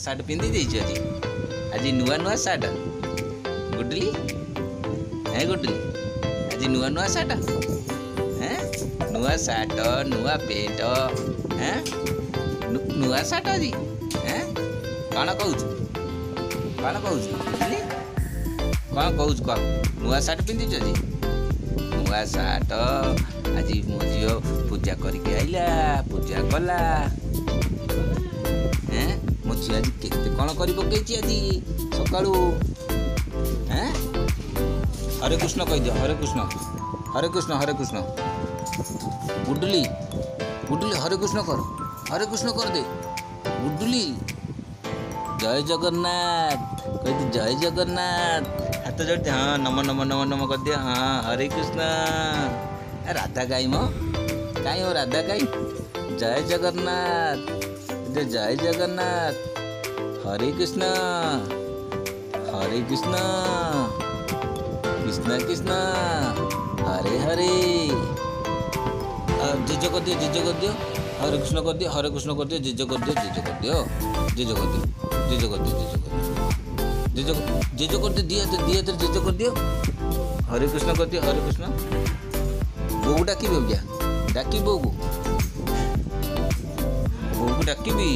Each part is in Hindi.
सार्ट पिंधि देछ आज आज नुआ नुआ सार्ट गुडली है गुडली आज नुआ नुआ सार्ट हैं नुआ सार्ट नुआ पेट हैं नुआ सार्ट आज हैं कौन कहूँ कौन कहूँ गुडली कौन कहूँ कह नुआ सार्ट पिंधि आज नुआ सार्ट आज मो झील पूजा करके आइला पूजा कला मो झी आज केते कौन कर पकई आज सकाळू हैं हरे कृष्ण कह दियो हरे कृष्ण हरे कृष्ण हरे कृष्ण गुडुली गुडुली हरे कृष्ण कर दे गुडुली जय जगन्नाथ कह दे जय जगन्नाथ हाथ जोड़ते हाँ नम नम नम नम कर दिया हाँ हरे कृष्ण राधा गाई मो कहीं हो राधा गाई जय जगन्नाथ जय जगन्नाथ हरे कृष्ण कृष्ण कृष्ण हरे हरे जेजो कर दियो हरे कृष्ण कर दियो हरे कृष्ण कर दियो जेजो कर दियो जेजो कर दियो जेजो कर दियो जेजो कर दियो जेजो जेजो कर दियो दिए जेजो कर दियो हरे कृष्ण कर दियो हरे कृष्ण बो डाकी क्या डाकी बो डाकबी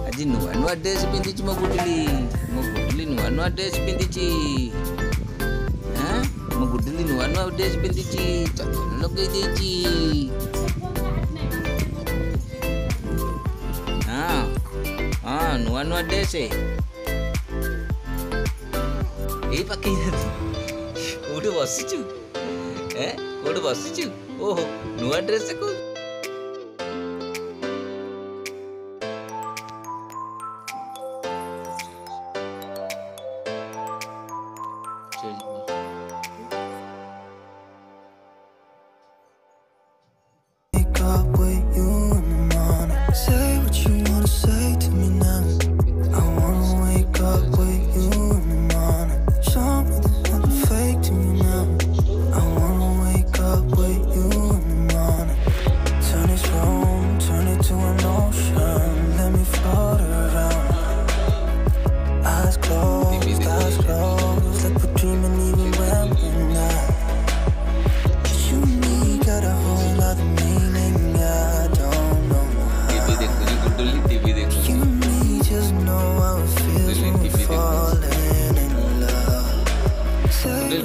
आज नुआ नुआ ड्रेस पिंधि मो गुडली नुआ नुआ ड्रेस पिंधि मो गुडली नुआ नुआ ड्रेस पिंधि चंदन लगे हाँ हाँ नुआ नुआ ड्रेस है यही पाखे कौट बसीचु कौट बसीचु ओहो नुआ ड्रेस को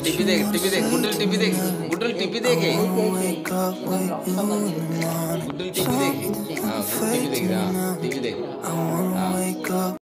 टीवी देख गुडल टीवी देख गुडल टीवी देखे गुडल टीवी देख हाँ टीवी देख हाँ टीवी देख हाँ